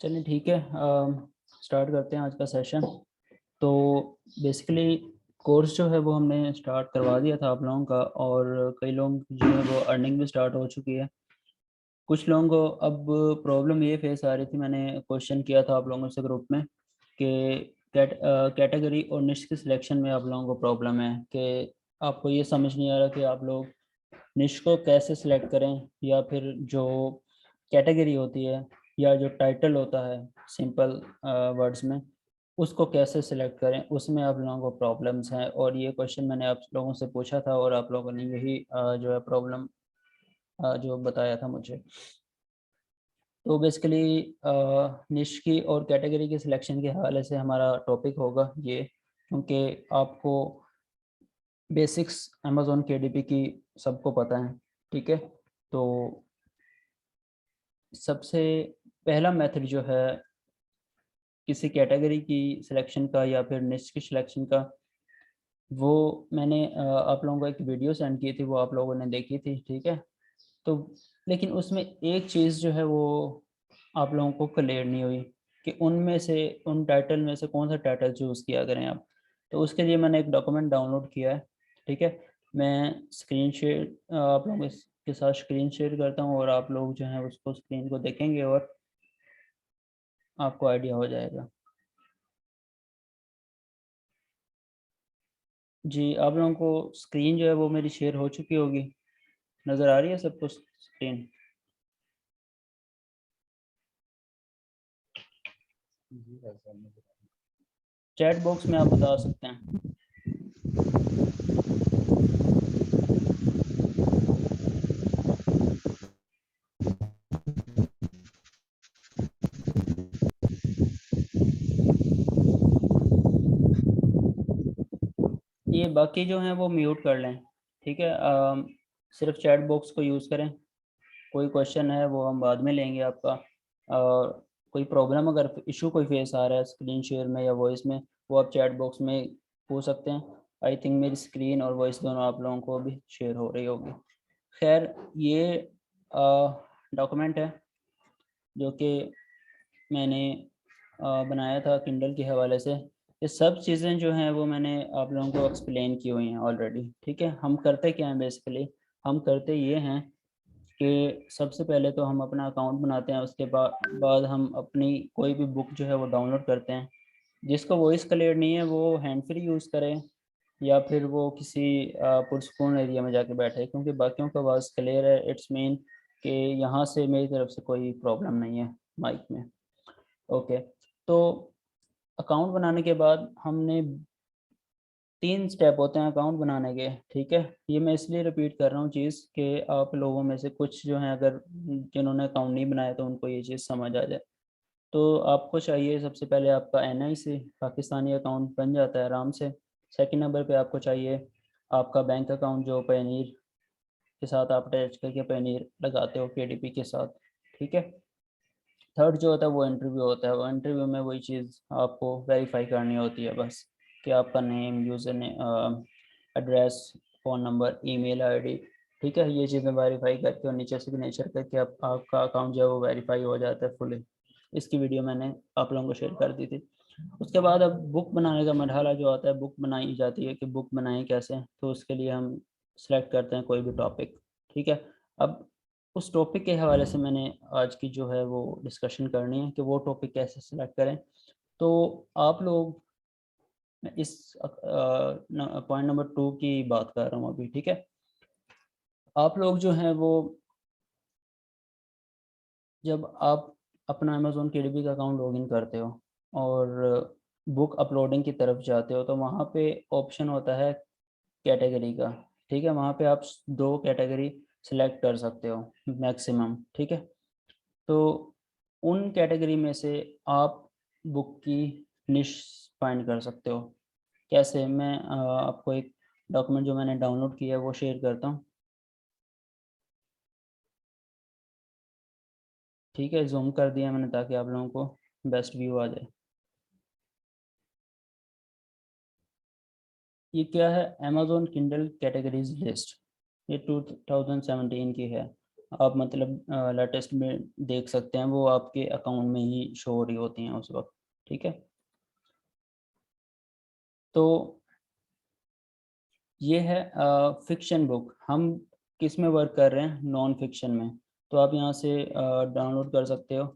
चलिए ठीक है। स्टार्ट करते हैं आज का सेशन। तो बेसिकली कोर्स जो है वो हमने स्टार्ट करवा दिया था आप लोगों का, और कई लोग जो है वो अर्निंग भी स्टार्ट हो चुकी है। कुछ लोगों को अब प्रॉब्लम ये फेस आ रही थी, मैंने क्वेश्चन किया था आप लोगों से ग्रुप में कि कैटेगरी और निश की सिलेक्शन में आप लोगों को प्रॉब्लम है कि आपको ये समझ नहीं आ रहा कि आप लोग निश को कैसे सिलेक्ट करें, या फिर जो कैटेगरी होती है या जो टाइटल होता है सिंपल वर्ड्स में उसको कैसे सिलेक्ट करें, उसमें आप लोगों को प्रॉब्लम्स हैं। और ये क्वेश्चन मैंने आप लोगों से पूछा था और आप लोगों ने यही जो है प्रॉब्लम जो बताया था मुझे। तो बेसिकली निश की और कैटेगरी की सिलेक्शन के हवाले से हमारा टॉपिक होगा ये, क्योंकि आपको बेसिक्स अमेज़ॉन केडीपी की सबको पता है। ठीक है, तो सबसे पहला मेथड जो है किसी कैटेगरी की सिलेक्शन का या फिर निश की सिलेक्शन का, वो मैंने आप लोगों को एक वीडियो सेंड की थी, वो आप लोगों ने देखी थी। ठीक है, तो लेकिन उसमें एक चीज़ जो है वो आप लोगों को क्लियर नहीं हुई कि उनमें से उन टाइटल में से कौन सा टाइटल चूज़ किया करें आप। तो उसके लिए मैंने एक डॉक्यूमेंट डाउनलोड किया है। ठीक है, मैं स्क्रीन शेयर आप लोगों के साथ स्क्रीन शेयर करता हूँ, और आप लोग जो हैं उसको स्क्रीन को देखेंगे और आपको आइडिया हो जाएगा। जी, आप लोगों को स्क्रीन जो है वो मेरी शेयर हो चुकी होगी, नज़र आ रही है सबको स्क्रीन? चैट बॉक्स में आप बता सकते हैं। ये बाकी जो हैं वो म्यूट कर लें। ठीक है, सिर्फ चैट बॉक्स को यूज़ करें। कोई क्वेश्चन है वो हम बाद में लेंगे आपका। कोई प्रॉब्लम अगर इशू कोई फेस आ रहा है स्क्रीन शेयर में या वॉइस में, वो आप चैट बॉक्स में पूछ सकते हैं। आई थिंक मेरी स्क्रीन और वॉइस दोनों आप लोगों को भी शेयर हो रही होगी। खैर, ये डॉक्यूमेंट है जो कि मैंने बनाया था किंडल के हवाले से। ये सब चीज़ें जो हैं वो मैंने आप लोगों को एक्सप्लेन की हुई हैं ऑलरेडी। ठीक है, हम करते क्या हैं बेसिकली, हम करते ये हैं कि सबसे पहले तो हम अपना अकाउंट बनाते हैं, उसके बाद हम अपनी कोई भी बुक जो है वो डाउनलोड करते हैं। जिसको वॉइस क्लियर नहीं है वो हैंड फ्री यूज़ करें, या फिर वो किसी पुरसकून एरिया में जाके बैठे, क्योंकि बाकियों का आवाज़ क्लियर है। इट्स मीन कि यहाँ से मेरी तरफ से कोई प्रॉब्लम नहीं है माइक में। ओके, तो अकाउंट बनाने के बाद हमने 3 स्टेप होते हैं अकाउंट बनाने के। ठीक है, ये मैं इसलिए रिपीट कर रहा हूँ चीज़ कि आप लोगों में से कुछ जो हैं अगर जिन्होंने अकाउंट नहीं बनाया तो उनको ये चीज़ समझ आ जाए। तो आपको चाहिए सबसे पहले आपका एनआईसी पाकिस्तानी अकाउंट बन जाता है आराम से। सेकंड नंबर पे आपको चाहिए आपका बैंक अकाउंट जो पेनीर के साथ आप अटैच करके पेनीर लगाते हो केडीपी के साथ। ठीक है, थर्ड जो होता है वो इंटरव्यू होता है। वो इंटरव्यू में वही चीज़ आपको वेरीफाई करनी होती है बस, कि आपका नेम, यूज़र ने, address, phone number, email ID. ठीक है, ये चीज़ें वेरीफाई करके और नीचे सिग्नेचर करके आपका अकाउंट जो है वो वेरीफाई हो जाता है फुली। इसकी वीडियो मैंने आप लोगों को शेयर कर दी थी। उसके बाद अब बुक बनाने का मरहला जो आता है, बुक बनाई जाती है कि बुक बनाएं कैसे। तो उसके लिए हम सेलेक्ट करते हैं कोई भी टॉपिक। ठीक है, अब उस टॉपिक के हवाले से मैंने आज की जो है वो डिस्कशन करनी है कि वो टॉपिक कैसे सेलेक्ट करें। तो आप लोग, मैं इस पॉइंट नंबर 2 की बात कर रहा हूँ अभी। ठीक है, आप लोग जो हैं वो जब आप अपना अमेज़न केडीपी का अकाउंट लॉगिन करते हो और बुक अपलोडिंग की तरफ जाते हो, तो वहाँ पे ऑप्शन होता है कैटेगरी का। ठीक है, वहाँ पे आप 2 कैटेगरी सेलेक्ट कर सकते हो मैक्सिमम। ठीक है, तो उन कैटेगरी में से आप बुक की निश फाइंड कर सकते हो। कैसे? मैं आपको एक डॉक्यूमेंट जो मैंने डाउनलोड किया है वो शेयर करता हूँ। ठीक है, ज़ूम कर दिया मैंने ताकि आप लोगों को बेस्ट व्यू आ जाए। ये क्या है? Amazon Kindle categories list. ये 2017 की है। आप मतलब लेटेस्ट में देख सकते हैं, वो आपके अकाउंट में ही शो हो रही होती हैं उस वक्त। ठीक है, तो ये है फिक्शन बुक। हम किस में वर्क कर रहे हैं? नॉन फिक्शन में। तो आप यहाँ से डाउनलोड कर सकते हो।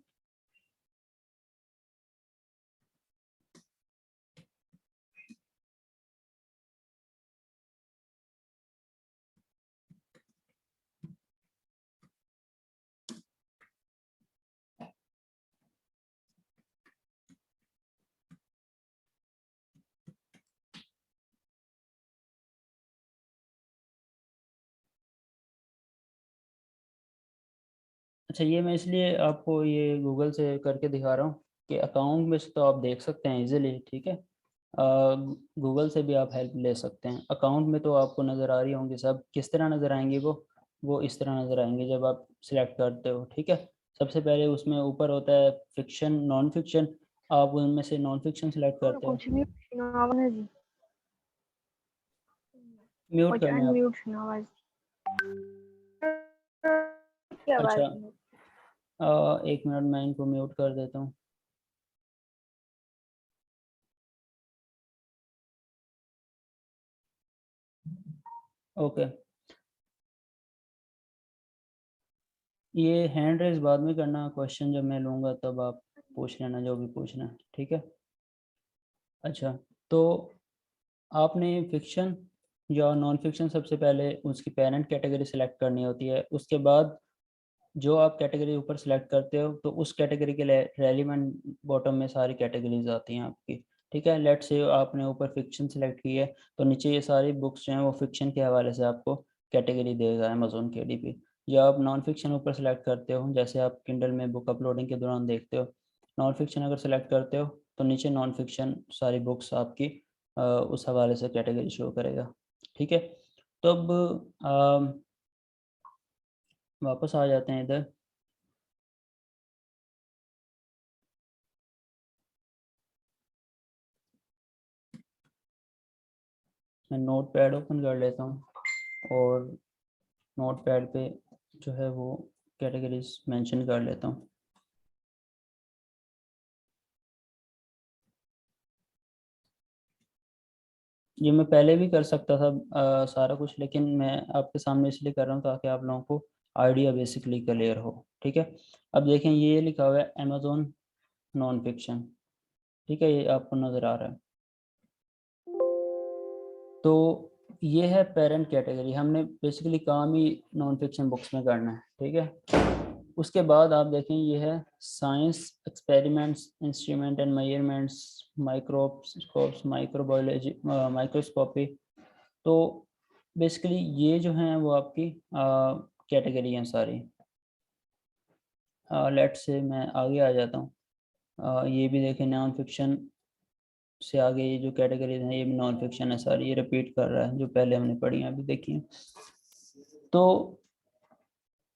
अच्छा, ये मैं इसलिए आपको ये गूगल से करके दिखा रहा हूँ कि अकाउंट में से तो आप देख सकते हैं इजीली। ठीक है, गूगल से भी आप हेल्प ले सकते हैं। अकाउंट में तो आपको नज़र आ रही होंगी सब। किस तरह नज़र आएंगी? वो इस तरह नज़र आएंगे जब आप सिलेक्ट करते हो। ठीक है, सबसे पहले उसमें ऊपर होता है फिक्शन, नॉन फिक्शन। आप उनमें से नॉन फिक्शन सिलेक्ट और करते हो। कुछ भी सुनावा है जी। म्यूट कुछ कर लें आप। अनम्यूट सुनावा की आवाज अच्छा, नहीं। 1 मिनट, मैं इनको म्यूट कर देता हूँ। ओके, ये हैंड रेज बाद में करना, क्वेश्चन जब मैं लूँगा तब आप पूछ लेना जो भी पूछना है। ठीक है, अच्छा, तो आपने फिक्शन या नॉन फिक्शन, सबसे पहले उसकी पेरेंट कैटेगरी सेलेक्ट करनी होती है। उसके बाद जो आप कैटेगरी ऊपर सेलेक्ट करते हो तो उस कैटेगरी के लिए रेलिवेंट बॉटम में सारी कैटेगरीज आती हैं आपकी। ठीक है, लेट्स से आपने ऊपर फिक्शन सेलेक्ट की है तो नीचे ये सारी बुक्स जो हैं वो फिक्शन के हवाले से आपको कैटेगरी देगा अमेजोन के डी पे। या आप नॉन फिक्शन ऊपर सेलेक्ट करते हो, जैसे आप किंडल में बुक अपलोडिंग के दौरान देखते हो, नॉन फिक्शन अगर सेलेक्ट करते हो तो नीचे नॉन फिक्शन सारी बुक्स आपकी उस हवाले से कैटेगरी शो करेगा। ठीक है, तो अब वापस आ जाते हैं इधर। मैं नोट पैड ओपन कर लेता हूँ और नोट पैड पे जो है वो कैटेगरीज मेंशन कर लेता हूँ। ये मैं पहले भी कर सकता था सारा कुछ, लेकिन मैं आपके सामने इसलिए कर रहा हूँ ताकि आप लोगों को आइडिया बेसिकली क्लियर हो। ठीक है, अब देखें ये लिखा हुआ है अमेजोन नॉन फिक्शन। ठीक है, ये आपको नज़र आ रहा है। तो ये है पेरेंट कैटेगरी। हमने बेसिकली काम ही नॉन फिक्शन बुक्स में करना है। ठीक है, उसके बाद आप देखें ये है science experiments, instrument and measurements, microscopes, microbiology, microscopy. तो बेसिकली ये जो हैं वो आपकी कैटेगरी हैं सारी। लेट से मैं आगे आ जाता हूँ। ये भी देखें नॉन फिक्शन से आगे ये जो कैटेगरीज हैं ये भी नॉन फिक्शन है सारी। ये रिपीट कर रहा है जो पहले हमने पढ़ी हैं, अभी देखिए। तो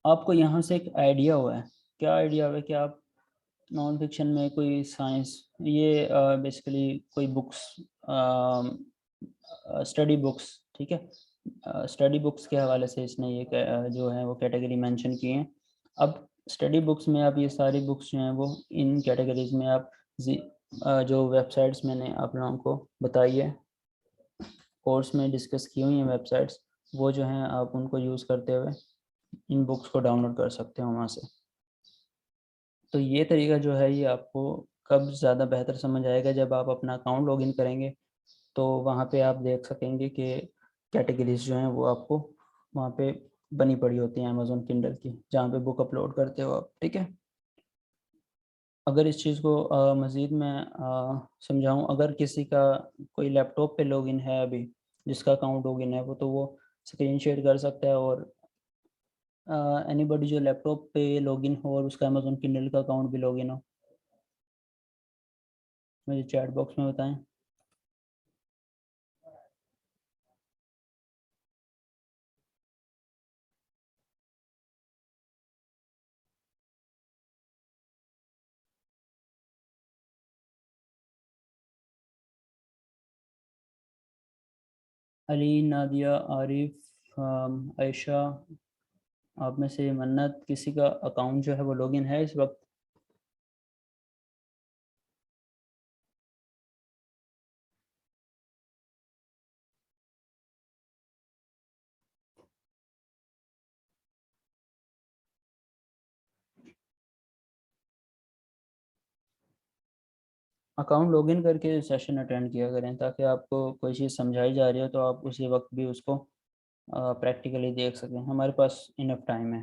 आपको यहाँ से एक आइडिया हुआ है। क्या आइडिया हुआ है कि आप नॉन फिक्शन में कोई साइंस, ये बेसिकली कोई बुक्स, स्टडी बुक्स। ठीक है, स्टडी बुक्स के हवाले से इसने ये जो है वो कैटेगरी मेंशन की है। अब स्टडी बुक्स में आप ये सारी बुक्स जो हैं वो इन कैटेगरीज में आप जो वेबसाइट्स मैंने आप लोगों को बताई है, कोर्स में डिस्कस की हुई हैं वेबसाइट्स, वो जो हैं आप उनको यूज़ करते हुए इन बुक्स को डाउनलोड कर सकते हो वहाँ से। तो ये तरीका जो है ये आपको कब ज़्यादा बेहतर समझ आएगा? जब आप अपना अकाउंट लॉगिन करेंगे तो वहाँ पे आप देख सकेंगे कि कैटेगरीज जो हैं वो आपको वहाँ पे बनी पड़ी होती हैं अमेजोन किंडल की, जहाँ पे बुक अपलोड करते हो आप। ठीक है, अगर इस चीज़ को मज़ीद मैं समझाऊँ, अगर किसी का कोई लैपटॉप पे लॉगिन है अभी, जिसका अकाउंट लॉगिन है वो, तो वो स्क्रीन शेयर कर सकता है। और एनीबॉडी जो लैपटॉप पे लॉगिन हो और उसका अमेजोन किंडल का अकाउंट भी लॉगिन हो, मुझे चैट बॉक्स में बताएं। अली, नादिया, आरिफ, आयशा, आप में से मन्नत, किसी का अकाउंट जो है वो लॉगिन है इस वक्त? अकाउंट लॉगिन करके सेशन अटेंड किया करें, ताकि आपको कोई चीज़ समझाई जा रही हो तो आप उसी वक्त भी उसको प्रैक्टिकली देख सकें। हमारे पास इनफ टाइम है,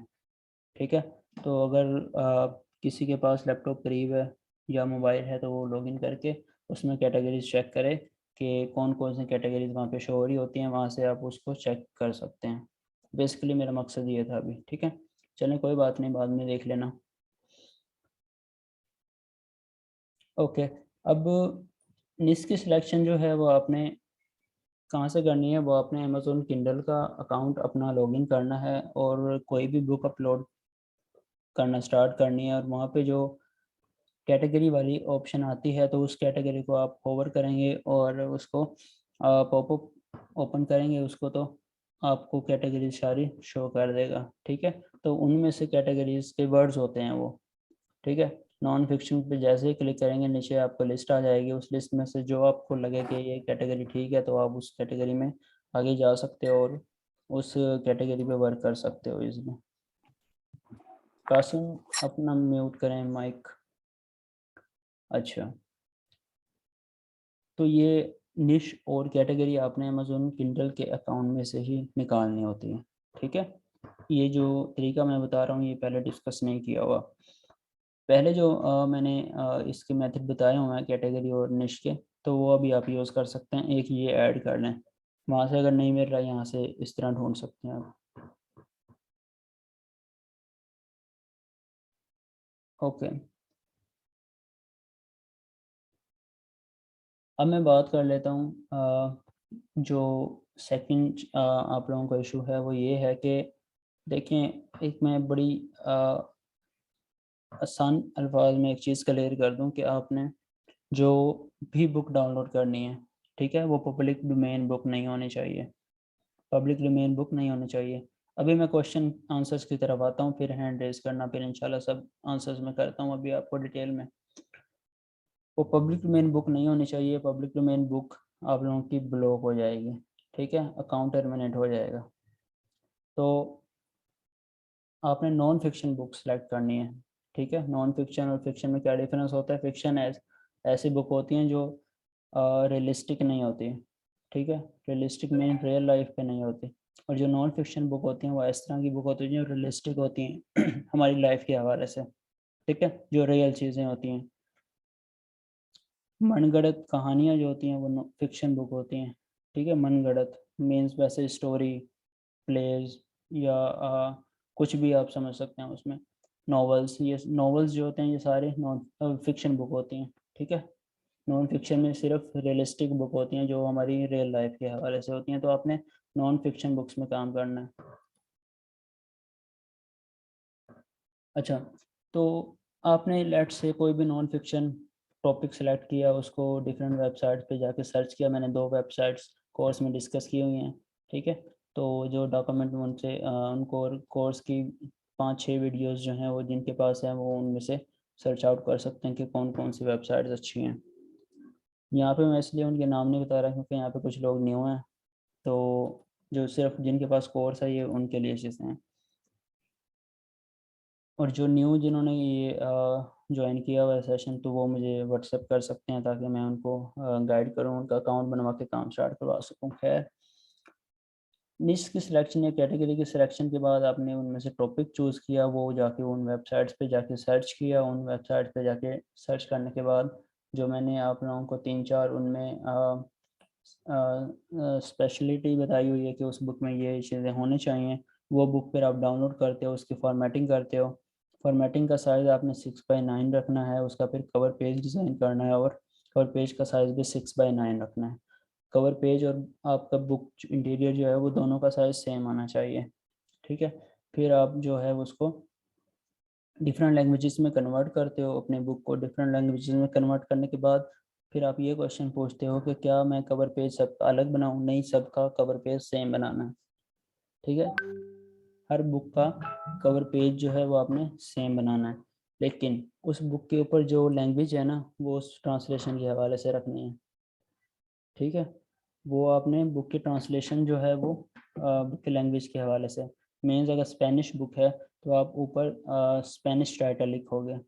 ठीक है। तो अगर किसी के पास लैपटॉप करीब है या मोबाइल है तो वो लॉगिन करके उसमें कैटेगरीज चेक करे कि कौन कौन सी कैटेगरीज वहाँ पे शो हो रही होती हैं, वहाँ से आप उसको चेक कर सकते हैं। बेसिकली मेरा मकसद ये था अभी, ठीक है। चलें कोई बात नहीं, बाद में देख लेना। ओके। अब निस की सिलेक्शन जो है वो आपने कहाँ से करनी है? वो आपने अमेज़ोन किंडल का अकाउंट अपना लॉगिन करना है और कोई भी बुक अपलोड करना स्टार्ट करनी है, और वहाँ पे जो कैटेगरी वाली ऑप्शन आती है तो उस कैटेगरी को आप होवर करेंगे और उसको पॉपअप ओपन करेंगे उसको, तो आपको कैटेगरी सारी शो कर देगा, ठीक है। तो उनमें से कैटेगरीज के वर्ड्स होते हैं वो, ठीक है। नॉन फिक्शन पे जैसे ही क्लिक करेंगे नीचे आपको लिस्ट आ जाएगी, उस लिस्ट में से जो आपको लगे कि ये कैटेगरी ठीक है तो आप उस कैटेगरी में आगे जा सकते हो और उस कैटेगरी पे वर्क कर सकते हो इसमें। कासिम अपना म्यूट करें माइक। अच्छा, तो ये निश और कैटेगरी आपने अमेज़न किंडल के अकाउंट में से ही निकालनी होती है, ठीक है। ये जो तरीका मैं बता रहा हूँ ये पहले डिस्कस नहीं किया हुआ। पहले जो मैंने इसके मेथड बताए हुए हैं कैटेगरी और निश के, तो वो अभी आप यूज़ कर सकते हैं। एक ये ऐड कर लें, वहाँ से अगर नहीं मिल रहा है यहाँ से इस तरह ढूंढ सकते हैं आप। ओके, अब मैं बात कर लेता हूँ जो सेकंड आप लोगों का इशू है वो ये है कि देखें, एक मैं बड़ी आसान अल्फाज में एक चीज़ क्लियर कर दूं कि आपने जो भी बुक डाउनलोड करनी है, ठीक है, वो पब्लिक डोमेन बुक नहीं होनी चाहिए। पब्लिक डोमेन बुक नहीं होनी चाहिए। अभी मैं क्वेश्चन आंसर्स की तरफ आता हूँ, फिर हैंड रेज करना, फिर इंशाल्लाह सब आंसर्स में करता हूँ अभी आपको डिटेल में। वो पब्लिक डोमेन बुक नहीं होनी चाहिए। पब्लिक डोमेन बुक आप लोगों की ब्लॉक हो जाएगी, ठीक है, अकाउंट टर्मिनेट हो जाएगा। तो आपने नॉन फिक्शन बुक सेलेक्ट करनी है, ठीक है। नॉन फिक्शन और फिक्शन में क्या डिफरेंस होता है? फिक्शन ऐसी बुक होती हैं जो रियलिस्टिक नहीं होती, ठीक है। रियलिस्टिक मीन रियल लाइफ पे नहीं होती। और जो नॉन फिक्शन बुक होती हैं वो इस तरह की बुक होती हैं जो रियलिस्टिक होती हैं हमारी लाइफ के हवाले से, ठीक है, जो रियल चीज़ें होती हैं। मनगढ़ंत कहानियाँ जो होती हैं वो फिक्शन बुक होती हैं, ठीक है। मनगढ़ंत मीन्स वैसे स्टोरी, प्लेज या कुछ भी आप समझ सकते हैं उसमें। नॉवेल्स, ये नॉवेल्स जो होते हैं ये सारे नॉन फिक्शन बुक होती हैं, ठीक है। नॉन फिक्शन में सिर्फ रियलिस्टिक बुक होती हैं जो हमारी रियल लाइफ के हवाले से होती हैं। तो आपने नॉन फिक्शन बुक्स में काम करना है। अच्छा, तो आपने लेट से कोई भी नॉन फिक्शन टॉपिक सेलेक्ट किया, उसको डिफरेंट वेबसाइट पे जाके सर्च किया। मैंने 2 वेबसाइट्स कोर्स में डिस्कस की हुई हैं, ठीक है। तो जो डॉक्यूमेंट उनसे उनको कोर्स की 5-6 वीडियोस जो हैं वो जिनके पास हैं वो उनमें से सर्च आउट कर सकते हैं कि कौन कौन सी वेबसाइट्स अच्छी हैं। यहाँ पे मैं इसलिए उनके नाम नहीं बता रहा क्योंकि यहाँ पे कुछ लोग न्यू हैं, तो जो सिर्फ जिनके पास कोर्स है ये उनके लिए चीज़ें हैं। और जो न्यू जिन्होंने ये ज्वाइन किया हुआ है सेशन, तो वो मुझे व्हाट्सएप कर सकते हैं ताकि मैं उनको गाइड करूँ, उनका अकाउंट बनवा के काम स्टार्ट करवा सकूँ। खैर, निश की सिलेक्शन या कैटेगरी की सिलेक्शन के बाद आपने उनमें से टॉपिक चूज़ किया, वो जाके उन वेबसाइट्स पे जाके सर्च किया। उन वेबसाइट पे जाके सर्च करने के बाद जो मैंने आप लोगों को 3-4 उनमें स्पेशलिटी बताई हुई है कि उस बुक में ये चीज़ें होनी चाहिए, वो बुक फिर आप डाउनलोड करते हो, उसकी फॉर्मेटिंग करते हो। फॉर्मेटिंग का साइज़ आपने 6x9 रखना है, उसका फिर कवर पेज डिज़ाइन करना है और कवर पेज का साइज़ भी 6x9 रखना है। कवर पेज और आपका बुक इंटीरियर जो है वो दोनों का साइज़ सेम आना चाहिए, ठीक है। फिर आप जो है उसको डिफरेंट लैंग्वेजेस में कन्वर्ट करते हो, अपने बुक को डिफरेंट लैंग्वेजेस में कन्वर्ट करने के बाद फिर आप ये क्वेश्चन पूछते हो कि क्या मैं कवर पेज सबका अलग बनाऊं? नहीं, सबका कवर पेज सेम बनाना है, ठीक है। हर बुक का कवर पेज जो है वो आपने सेम बनाना है, लेकिन उस बुक के ऊपर जो लैंग्वेज है ना वो उस ट्रांसलेशन के हवाले से रखनी है। ठीक है, वो आपने बुक की ट्रांसलेशन जो है वो बुक की लैंग्वेज के हवाले से, मीन्स अगर स्पेनिश बुक है तो आप ऊपर स्पेनिश टाइटल लिखोगे,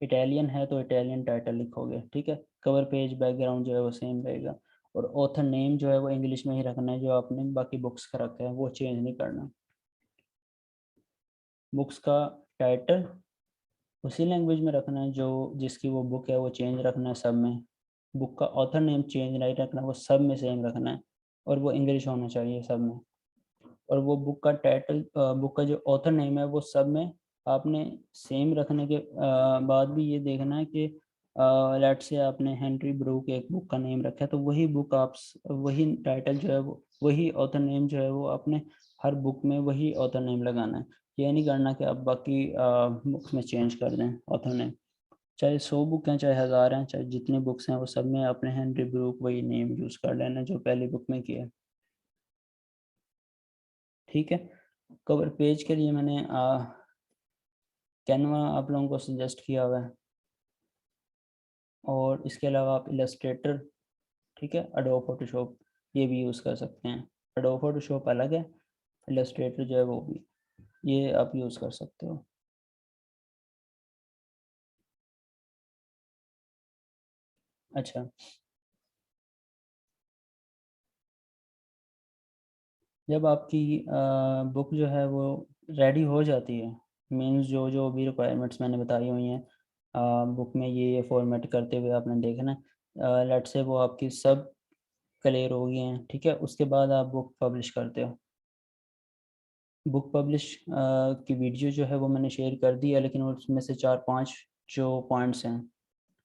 इटालियन है तो इटालियन टाइटल लिखोगे। ठीक है, कवर पेज बैकग्राउंड जो है वो सेम रहेगा, और ऑथर नेम जो है वो इंग्लिश में ही रखना है, जो आपने बाकी बुक्स का रखा है वो चेंज नहीं करना। बुक्स का टाइटल उसी लैंग्वेज में रखना है जो जिसकी वो बुक है, वो चेंज रखना है सब में। बुक का ऑथर नेम चेंज नहीं रखना, वो सब में सेम रखना है, और वो इंग्लिश होना चाहिए सब में। और वो बुक का टाइटल, बुक का जो ऑथर नेम है वो सब में आपने सेम रखने के बाद भी ये देखना है कि लेट से आपने हेनरी ब्रूक एक बुक का नेम रखा है तो वही बुक आप वही टाइटल जो है वो वही ऑथर नेम जो है वो आपने हर बुक में वही ऑथर नेम लगाना है। ये नहीं करना कि आप बाकी बुक्स में चेंज कर दें ऑथर नेम। चाहे 100 बुक हैं, चाहे 1000 हैं, चाहे जितनी बुक्स हैं, वो सब में आपने हेनरी ब्रूक वही नेम यूज़ कर लेना जो पहली बुक में किया है। ठीक है, कवर पेज के लिए मैंने कैनवा आप लोगों को सजेस्ट किया हुआ है, और इसके अलावा आप इलस्ट्रेटर, ठीक है, एडोब फोटोशॉप ये भी यूज़ कर सकते हैं। एडोब फोटोशॉप अलग है, इलस्ट्रेटर जो है वो भी, ये आप यूज़ कर सकते हो। अच्छा, जब आपकी बुक जो है वो रेडी हो जाती है, मीन्स जो जो भी रिक्वायरमेंट्स मैंने बताई हुई हैं, बुक में ये फॉर्मेट करते हुए आपने देखना है, लेट से वो आपकी सब क्लियर हो गई हैं, ठीक है, उसके बाद आप बुक पब्लिश करते हो। बुक पब्लिश की वीडियो जो है वो मैंने शेयर कर दी है, लेकिन उसमें से 4-5 जो पॉइंट्स हैं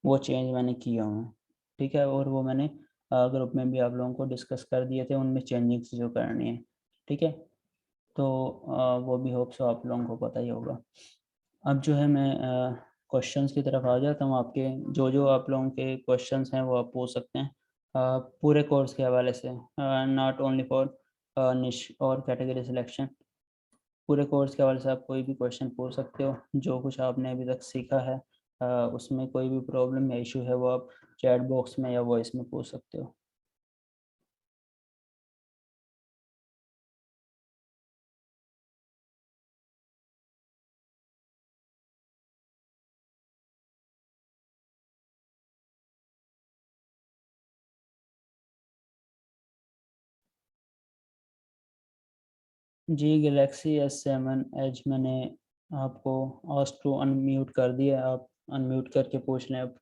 वो चेंज मैंने किए हुए हैं। ठीक है, और वो मैंने ग्रुप में भी आप लोगों को डिस्कस कर दिए थे, उनमें चेंजिंग्स जो करनी है। ठीक है, तो वो भी होप सो आप लोगों को पता ही होगा। अब जो है मैं क्वेश्चंस की तरफ आ जाता हूँ। आपके जो जो आप लोगों के क्वेश्चंस हैं वो आप पूछ सकते हैं पूरे कोर्स के हवाले से, नॉट ओनली फॉर निश और कैटेगरी सिलेक्शन। पूरे कोर्स के हवाले से आप कोई भी क्वेश्चन पूछ सकते हो, जो कुछ आपने अभी तक सीखा है उसमें कोई भी प्रॉब्लम या इशू है वो आप चैट बॉक्स में या वॉइस में पूछ सकते हो। जी, गैलेक्सी S7 एज मैंने आपको आस्क टू अनम्यूट कर दिया, आप अनम्यूट करके पूछ लें अब।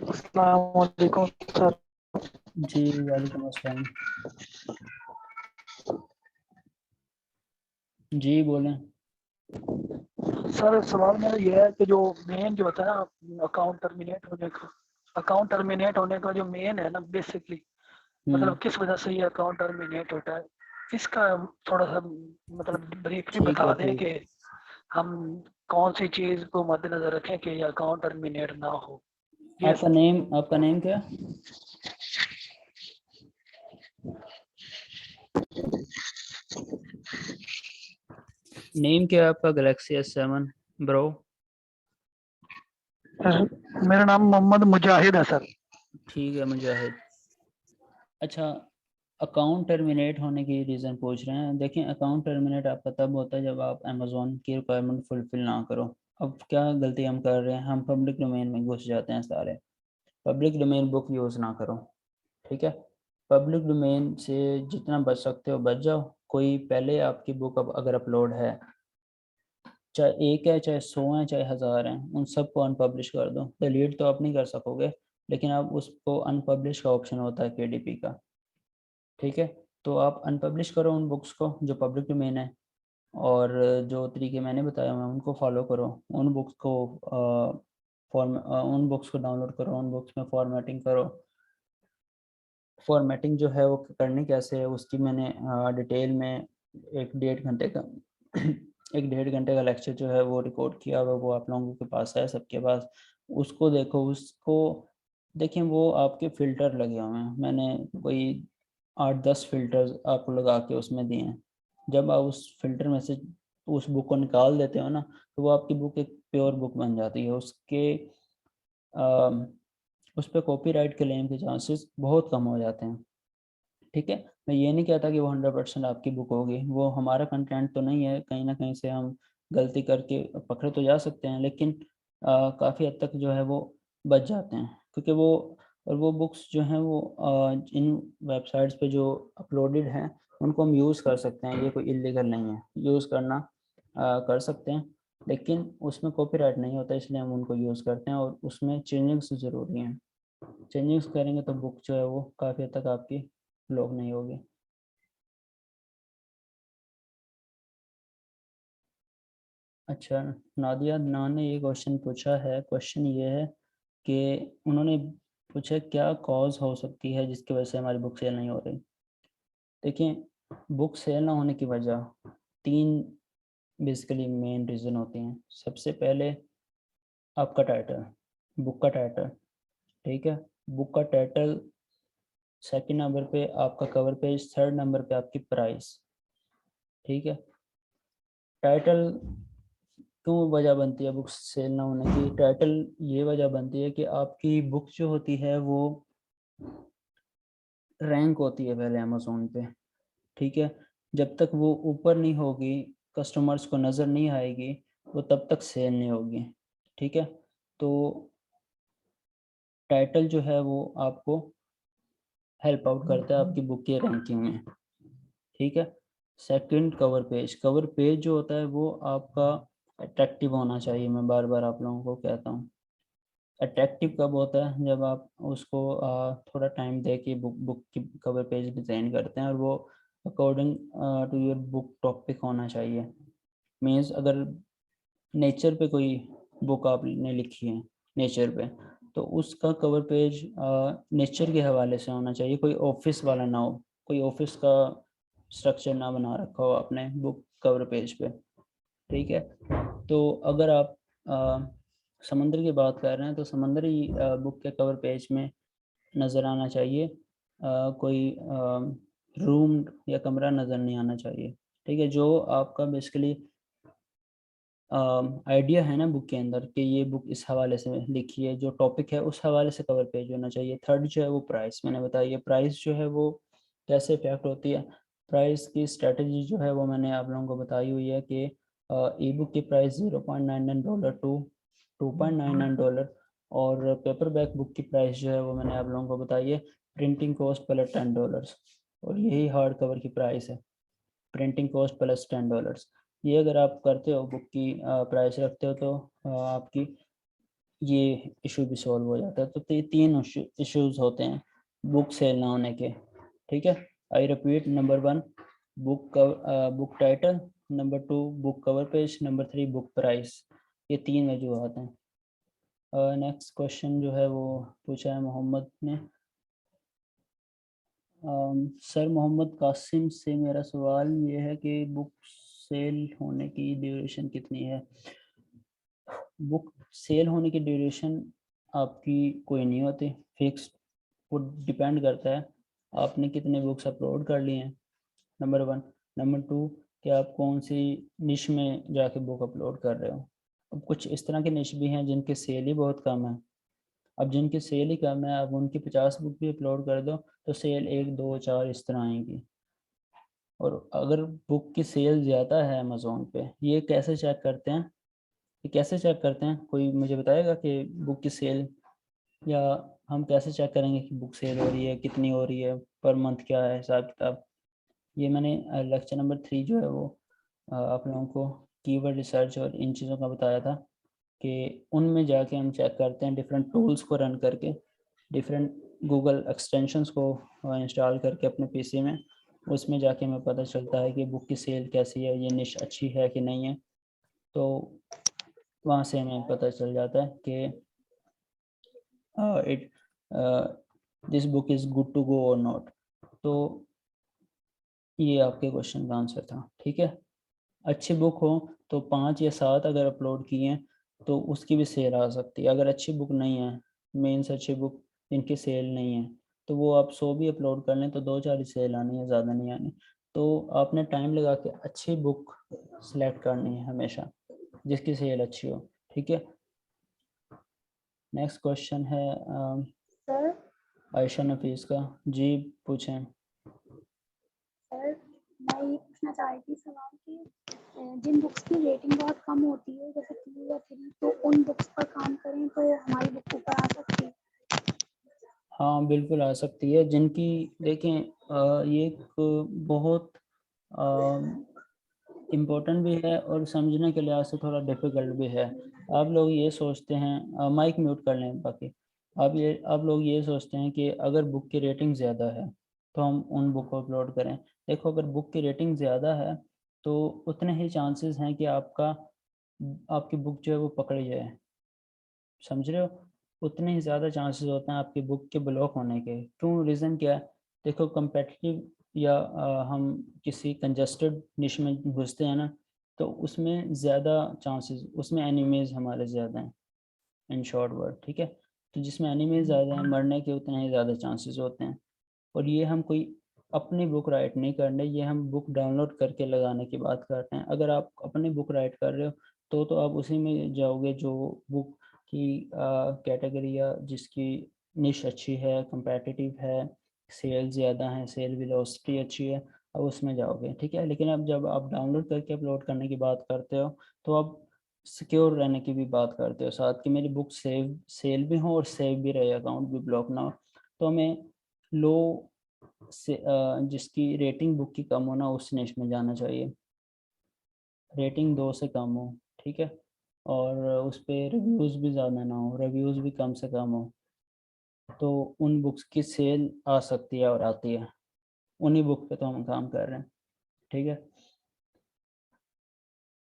अस्सलाम वालेकुम सर। जी वालेकुम अस्सलाम। जी बोलें। सर सवाल मेरा ये है कि जो मेन जो होता है ना अकाउंट टर्मिनेट होने का जो मेन है ना बेसिकली, मतलब किस वजह से ये अकाउंट टर्मिनेट होता है, इसका थोड़ा सा मतलब ब्रीफली ठीक बता है, दें ठीक। कि हम कौन सी चीज को मद्देनजर रखें कि ये अकाउंट टर्मिनेट ना हो। ये सर। आपका नेम क्या है? नेम क्या है आपका गैलेक्सी S7 ब्रो? मेरा नाम मोहम्मद मुजाहिद है सर। ठीक है मुजाहिद। अच्छा, अकाउंट टर्मिनेट होने की रीज़न पूछ रहे हैं। देखिए, अकाउंट टर्मिनेट आपका तब होता है जब आप अमेज़ोन की रिक्वायरमेंट फुलफिल ना करो। अब क्या गलती हम कर रहे हैं, हम पब्लिक डोमेन में घुस जाते हैं सारे। पब्लिक डोमेन बुक यूज़ ना करो। ठीक है, पब्लिक डोमेन से जितना बच सकते हो बच जाओ। कोई पहले आपकी बुक अब अगर अपलोड है, चाहे एक है, चाहे 100 है, चाहे 1000 हैं, उन सबको अनपब्लिश कर दो। डिलीट तो आप नहीं कर सकोगे, लेकिन आप उसको अनपब्लिश का ऑप्शन होता है केडीपी का। ठीक है, तो आप अनपब्लिश करो उन बुक्स को जो पब्लिक डोमेन है, और जो तरीके मैंने बताया मैं उनको फॉलो करो। उन बुक्स को उन बुक्स को डाउनलोड करो, उन बुक्स में फॉर्मेटिंग करो। फॉर्मेटिंग जो है वो करनी कैसे है उसकी मैंने डिटेल में एक 1.5 घंटे का एक 1.5 घंटे का लेक्चर जो है वो रिकॉर्ड किया हुआ, वो आप लोगों के पास है सबके पास। उसको देखो, उसको देखिए वो आपके फ़िल्टर लगे हुए हैं, मैंने कोई 8-10 फ़िल्टर्स आपको लगा के उसमें दिए हैं। जब आप उस फ़िल्टर में से उस बुक को निकाल देते हो ना, तो वो आपकी बुक एक प्योर बुक बन जाती है। उसके अ, उस पे कॉपीराइट क्लेम के चांसेस बहुत कम हो जाते हैं, ठीक है? मैं ये नहीं कहता कि वो 100% आपकी बुक होगी, वो हमारा कंटेंट तो नहीं है, कहीं न कहीं से हम गलती करके पकड़े तो जा सकते हैं, लेकिन काफ़ी हद तक जो है वो बच जाते हैं। क्योंकि वो बुक्स जो हैं वो इन वेबसाइट्स पे जो अपलोडेड हैं, उनको हम यूज़ कर सकते हैं, ये कोई इल्लीगल नहीं है। यूज़ करना कर सकते हैं, लेकिन उसमें कॉपीराइट नहीं होता, इसलिए हम उनको यूज़ करते हैं और उसमें चेंजिंग्स ज़रूरी हैं। चेंजिंग्स करेंगे तो बुक जो है वो काफ़ी हद तक आपकी ब्लॉक नहीं होगी। अच्छा, नादिया नान ने ये क्वेश्चन पूछा है, क्वेश्चन ये है कि उन्होंने पूछा क्या कॉज़ हो सकती है जिसकी वजह से हमारी बुक सेल नहीं हो रही? देखिए, बुक सेल ना होने की वजह 3 बेसिकली मेन रीज़न होती हैं। सबसे पहले आपका टाइटल, बुक का टाइटल, ठीक है? बुक का टाइटल, सेकंड नंबर पे आपका कवर पेज, थर्ड नंबर पे आपकी प्राइस, ठीक है? टाइटल क्यों वजह बनती है बुक सेल ना होने की? टाइटल ये वजह बनती है कि आपकी बुक जो होती है वो रैंक होती है पहले अमेज़न पे, ठीक है? जब तक वो ऊपर नहीं होगी, कस्टमर्स को नज़र नहीं आएगी, वो तब तक सेल नहीं होगी, ठीक है? तो टाइटल जो है वो आपको हेल्प आउट करता है आपकी बुक की रैंकिंग में, ठीक है? सेकंड कवर पेज जो होता है वो आपका अट्रैक्टिव होना चाहिए, मैं बार-बार आप लोगों को कहता हूँ। अट्रैक्टिव कब होता है? जब आप उसको थोड़ा टाइम दे के बुक की कवर पेज डिज़ाइन करते हैं और वो according to your book topic होना चाहिए। मीन्स अगर नेचर पे कोई बुक आपने लिखी है, नेचर पे, तो उसका कवर पेज नेचर के हवाले से होना चाहिए, कोई ऑफ़िस वाला ना हो, कोई ऑफ़िस का स्ट्रक्चर ना बना रखा हो आपने बुक कवर पेज पे, ठीक है? तो अगर आप समुद्र की बात कर रहे हैं तो समुद्री बुक के कवर पेज में नज़र आना चाहिए, कोई रूम या कमरा नज़र नहीं आना चाहिए, ठीक है? जो आपका बेसिकली आइडिया है ना बुक के अंदर कि ये बुक इस हवाले से लिखी है, जो टॉपिक है उस हवाले से कवर पेज होना चाहिए। थर्ड जो है वो प्राइस, मैंने बताया प्राइस जो है वो कैसे इफ़ेक्ट होती है। प्राइस की स्ट्रैटेजी जो है वो मैंने आप लोगों को बताई हुई है कि ई बुक की प्राइस $0.99 टू $2.99 और पेपरबैक बुक की प्राइस जो है वो मैंने आप लोगों को बताई है प्रिंटिंग कॉस्ट प्लस $10 और यही हार्ड कवर की प्राइस है, प्रिंटिंग कॉस्ट प्लस $10। ये अगर आप करते हो बुक की प्राइस रखते हो तो आपकी ये इशू भी सॉल्व हो जाता है। तो 3 इश्यूज़ होते हैं बुक सेल ना होने के, ठीक है? I repeat, number 1 book title, number 2 book cover page, number 3 book price, ये 3 वजूहात हैं। नेक्स्ट क्वेश्चन जो है वो पूछा है मोहम्मद ने। सर मोहम्मद कासिम से मेरा सवाल ये है कि बुक सेल होने की ड्यूरेशन कितनी है? बुक सेल होने की ड्यूरेशन आपकी कोई नहीं होती, फिक्स्ड, वो डिपेंड करता है आपने कितने बुक्स अपलोड कर लिए हैं, नंबर 1। नंबर 2 कि आप कौन सी निश में जाके बुक अपलोड कर रहे हो। अब कुछ इस तरह के निश भी हैं जिनकी सेल ही बहुत कम है। अब जिनकी सेल ही कम है, अब उनकी 50 बुक भी अपलोड कर दो तो सेल 1, 2, 4 इस तरह आएँगी। और अगर बुक की सेल ज़्यादा है अमेज़न पे, ये कैसे चेक करते हैं? ये कैसे चेक करते हैं? कोई मुझे बताएगा कि बुक की सेल, या हम कैसे चेक करेंगे कि बुक सेल हो रही है, कितनी हो रही है, पर मंथ क्या है हिसाब-किताब? ये मैंने लेक्चर नंबर 3 जो है वो आप लोगों को कीवर्ड रिसर्च और इन चीज़ों का बताया था कि उनमें जाके हम चेक करते हैं डिफरेंट टूल्स को रन करके, डिफरेंट गूगल एक्सटेंशंस को इंस्टॉल करके अपने पीसी में, उसमें जाके हमें पता चलता है कि बुक की सेल कैसी है, ये निश अच्छी है कि नहीं है। तो वहाँ से हमें पता चल जाता है कि it this book is good to go और नॉट। तो ये आपके क्वेश्चन का आंसर था, ठीक है? अच्छी बुक हो तो 5 या 7 अगर अपलोड किए हैं तो उसकी भी सेल आ सकती है। अगर अच्छी बुक नहीं है, मीन्स अच्छी बुक जिनकी सेल नहीं है, तो वो आप 100 भी अपलोड कर लें तो 2-4 ही सेल आनी है, ज़्यादा नहीं आनी। तो आपने टाइम लगा के अच्छी बुक सेलेक्ट करनी है हमेशा, जिसकी सेल अच्छी हो, ठीक है। नेक्स्ट क्वेश्चन है सर आयशा नफीस का। जी पूछें। सर मैं ये पूछना चाह रही थी सवाल कि जिन बुक्स की रेटिंग बहुत कम होती है जैसे 2 या 3, तो उन बुक्स पर काम करें तो हमारी बुक ऊपर आ सकती है। हाँ बिल्कुल आ सकती है। जिनकी देखें ये एक बहुत इम्पोर्टेंट भी है और समझने के लिहाज से थोड़ा डिफ़िकल्ट भी है। आप लोग ये सोचते हैं, माइक म्यूट कर लें बाकी। आप लोग ये सोचते हैं कि अगर बुक की रेटिंग ज़्यादा है तो हम उन बुक को अपलोड करें। देखो अगर बुक की रेटिंग ज़्यादा है तो उतने ही चांसेस हैं कि आपकी बुक जो है वो पकड़ी जाए, समझ रहे हो। उतने ही ज़्यादा चांसेस होते हैं आपकी बुक के ब्लॉक होने के। क्यों, रीज़न क्या है? देखो कम्पेटिटिव या हम किसी कंजस्टेड निश में घुसते हैं ना, तो उसमें ज़्यादा चांसेस, उसमें एनिमीज़ हमारे ज़्यादा हैं, इन शॉर्ट वर्ड, ठीक है। तो जिसमें एनिमीज़ ज़्यादा हैं मरने के उतने ही ज़्यादा चांसेस होते हैं। और ये हम कोई अपनी बुक राइट नहीं कर रहे, ये हम बुक डाउनलोड करके लगाने की बात करते हैं। अगर आप अपनी बुक राइट कर रहे हो तो आप उसी में जाओगे जो बुक की कैटेगरी या जिसकी निश अच्छी है, कंपेटिटिव है, सेल ज़्यादा है, सेल वेलोसिटी अच्छी है, अब उसमें जाओगे, ठीक है। लेकिन अब जब आप डाउनलोड करके अपलोड करने की बात करते हो तो आप सिक्योर रहने की भी बात करते हो साथ, कि मेरी बुक सेल भी हो और सेव भी रहे, अकाउंट भी ब्लॉक ना हो। तो हमें लो से जिसकी रेटिंग बुक की कम हो ना, उस निश में जाना चाहिए। रेटिंग 2 से कम हो, ठीक है। और उस पे रिव्यूज़ भी ज़्यादा ना हो, रिव्यूज़ भी कम से कम हो, तो उन बुक्स की सेल आ सकती है और आती है। उन्हीं बुक पे तो हम काम कर रहे हैं, ठीक है।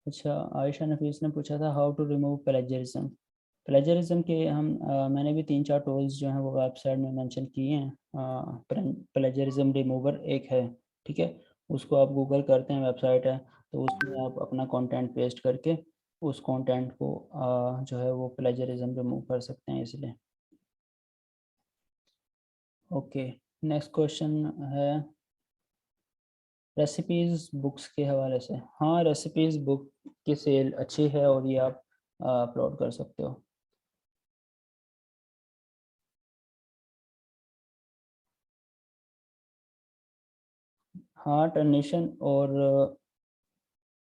अच्छा, आयशा नफीस ने पूछा था how to remove plagiarism. Plagiarism के मैंने भी 3-4 टूल्स जो हैं वो वेबसाइट में मेंशन किए हैं। प्लेजरिज्म रिमूवर एक है, ठीक है। उसको आप गूगल करते हैं, वेबसाइट है, तो उसमें आप अपना कंटेंट पेस्ट करके उस कंटेंट को जो है वो प्लेजरिज्म रिमूव कर सकते हैं इसलिए। ओके, नेक्स्ट क्वेश्चन है रेसिपीज़ बुक्स के हवाले से। हाँ, रेसिपीज़ बुक की सेल अच्छी है और ये आप अपलोड कर सकते हो। हाँ, टर्निशन और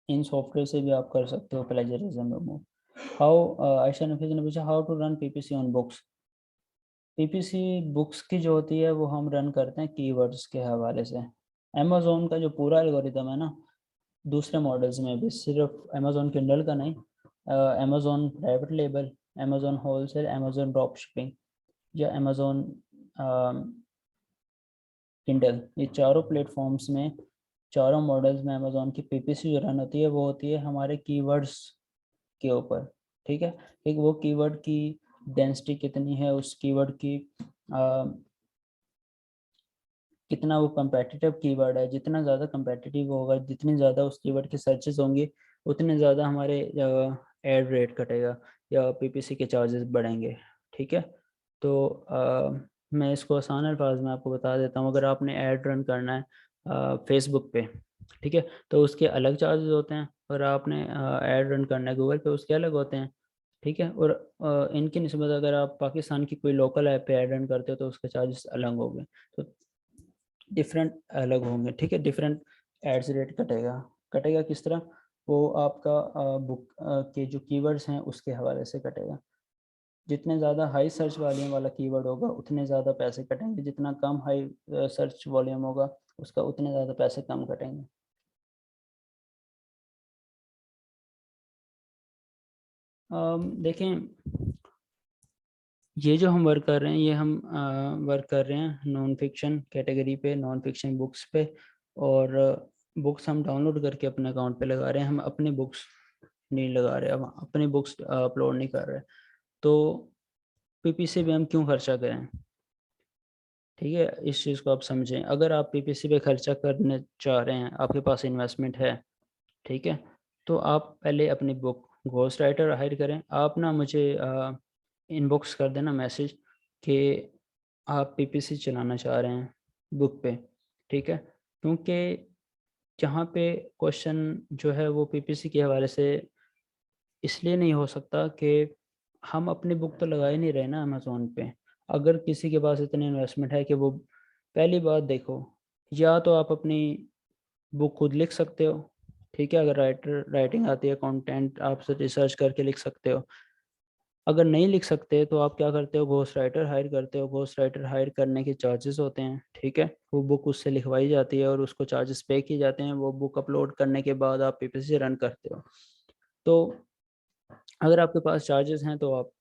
इन सॉफ्टवेयर से भी आप कर सकते हो प्लेजरिज्म रिमूव। आयशा नफीस ने पूछा how to run PPC on books. PPC books की जो होती है वो हम रन करते हैं कीवर्ड्स के हवाले से। अमेज़न का जो पूरा एल्गोरिदम है ना, दूसरे मॉडल्स में भी, सिर्फ अमेज़न किंडल का नहीं, Amazon private label, Amazon wholesale, Amazon drop shipping या अमेज़न किंडल, ये चारों प्लेटफॉर्म्स में, चारों मॉडल्स में अमेज़न की पीपीसी जो रन होती है वो होती है हमारे कीवर्ड्स के ऊपर, ठीक है। एक वो कीवर्ड की डेंसिटी कितनी है, उस कीवर्ड की कितना वो competitive कीवर्ड है। जितना ज़्यादा competitive होगा, जितनी ज़्यादा उस कीवर्ड की सर्चेस होंगी, उतने ज़्यादा हमारे एड रेट घटेगा या पीपीसी के चार्जेस बढ़ेंगे, ठीक है। तो मैं इसको आसान अल्फाज में आपको बता देता हूँ। अगर आपने ऐड रन करना है फेसबुक पे, ठीक है, तो उसके अलग चार्जेस होते हैं, और आपने ऐड रन करना है गूगल पे, उसके अलग होते हैं, ठीक है। और इनकी निस्बत अगर आप पाकिस्तान की कोई लोकल ऐप पे ऐड रन करते हो तो उसके चार्जेस अलग होंगे, तो डिफरेंट अलग होंगे, ठीक है। डिफरेंट एड्स रेट कटेगा। कटेगा किस तरह? वो आपका बुक के जो कीवर्ड्स हैं उसके हवाले से कटेगा। जितने ज़्यादा हाई सर्च वॉल्यूम वाला कीवर्ड होगा उतने ज़्यादा पैसे कटेंगे, जितना कम हाई सर्च वॉल्यूम होगा उसका उतने ज़्यादा पैसे कम कटेंगे। देखें, ये जो हम वर्क कर रहे हैं, ये हम वर्क कर रहे हैं नॉन फिक्शन कैटेगरी पे, नॉन फिक्शन बुक्स पे, और बुक्स हम डाउनलोड करके अपने अकाउंट पे लगा रहे हैं। हम अपनी बुक्स नहीं लगा रहे, हम अपनी बुक्स अपलोड नहीं कर रहे। तो पीपीसी पे हम क्यों खर्चा करें, ठीक है। इस चीज़ को आप समझें। अगर आप पीपीसी पे खर्चा करने चाह रहे हैं, आपके पास इन्वेस्टमेंट है, ठीक है, तो आप पहले अपनी बुक घोस्ट राइटर हायर करें। आप ना मुझे इनबॉक्स कर देना मैसेज कि आप पीपीसी चलाना चाह रहे हैं बुक पे, ठीक है, क्योंकि जहाँ पे क्वेश्चन जो है वो पीपीसी के हवाले से इसलिए नहीं हो सकता कि हम अपनी बुक तो लगा ही नहीं रहे ना अमेज़ोन पे। अगर किसी के पास इतनी इन्वेस्टमेंट है कि वो, पहली बात देखो, या तो आप अपनी बुक खुद लिख सकते हो, ठीक है, अगर राइटिंग आती है, कंटेंट आप रिसर्च करके लिख सकते हो। अगर नहीं लिख सकते तो आप क्या करते हो, घोस्ट राइटर हायर करते हो। घोस्ट राइटर हायर करने के चार्जेस होते हैं, ठीक है, वो बुक उससे लिखवाई जाती है और उसको चार्जेस पे किए जाते हैं। वो बुक अपलोड करने के बाद आप पीपीसी रन करते हो। तो अगर आपके पास चार्जेस हैं तो आप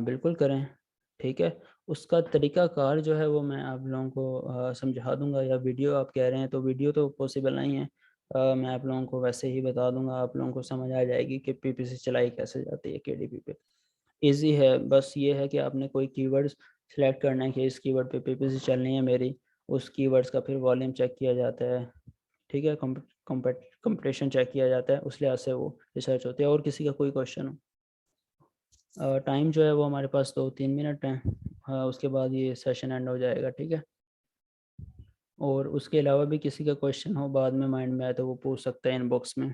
बिल्कुल करें, ठीक है। उसका तरीक़ाकार जो है वो मैं आप लोगों को समझा दूँगा, या वीडियो आप कह रहे हैं तो वीडियो तो पॉसिबल नहीं है। मैं आप लोगों को वैसे ही बता दूँगा, आप लोगों को समझ आ जाएगी कि पीपीसी चलाई कैसे जाती है केडीपी पे। ईज़ी है, बस ये है कि आपने कोई कीवर्ड्स सेलेक्ट करना है कि इस कीवर्ड पे पीपीसी चलनी है मेरी, उस कीवर्ड्स का फिर वॉल्यूम चेक किया जाता है, ठीक है, कंपटीशन चेक किया जाता है, उस लिहाज से वो रिसर्च होती है। और किसी का कोई क्वेश्चन हो? टाइम जो है वो हमारे पास 2-3 मिनट हैं, उसके बाद ये सेशन एंड हो जाएगा, ठीक है। और उसके अलावा भी किसी का क्वेश्चन हो बाद में माइंड में आए तो वो पूछ सकते हैं इनबॉक्स में।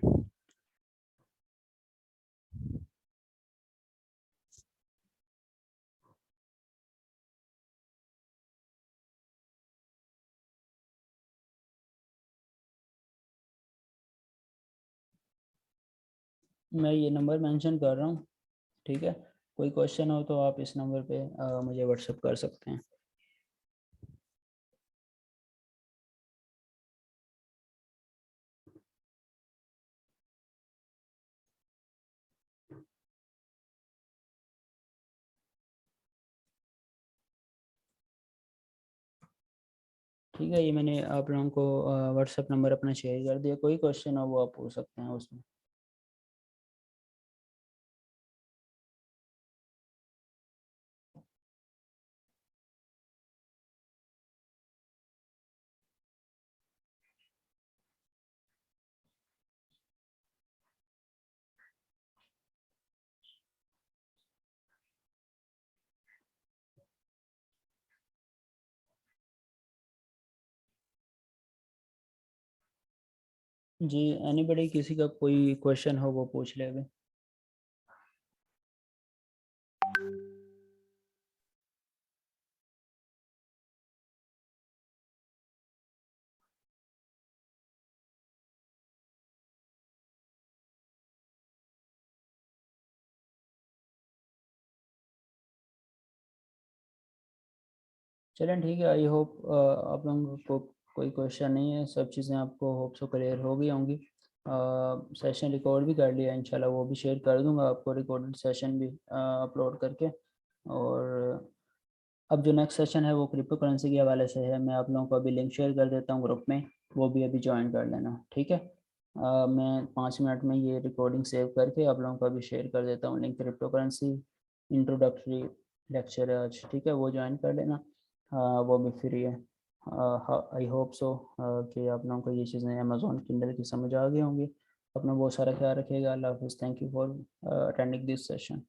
मैं ये नंबर मेंशन कर रहा हूँ, ठीक है, कोई क्वेश्चन हो तो आप इस नंबर पे मुझे व्हाट्सएप कर सकते हैं। ठीक है, ये मैंने आप लोगों को व्हाट्सएप नंबर अपना शेयर कर दिया, कोई क्वेश्चन हो वो आप पूछ सकते हैं उसमें। जी, एनीबॉडी, किसी का कोई क्वेश्चन हो वो पूछ ले अभी। चलें ठीक है, आई होप आप लोगों को कोई क्वेश्चन नहीं है, सब चीज़ें आपको होप सो क्लियर हो गई होंगी। सेशन रिकॉर्ड भी कर लिया इंशाल्लाह, वो भी शेयर कर दूंगा आपको, रिकॉर्डेड सेशन भी अपलोड करके। और अब जो नेक्स्ट सेशन है वो क्रिप्टो करेंसी के हवाले से है, मैं आप लोगों को अभी लिंक शेयर कर देता हूँ ग्रुप में, वो भी अभी ज्वाइन कर लेना, ठीक है। मैं 5 मिनट में ये रिकॉर्डिंग सेव करके आप लोगों को अभी शेयर कर देता हूँ link, crypto currency introductory lecture है आज, ठीक है, वो ज्वाइन कर लेना। वो भी फ्री है। आई होप सो कि आप लोगों को ये चीज़ें अमेज़ॉन किंडल की समझ आ गई होंगी। अपना बहुत सारा ख्याल रखिएगा। अल्लाह हाफ़िज़। Thank you for attending this session.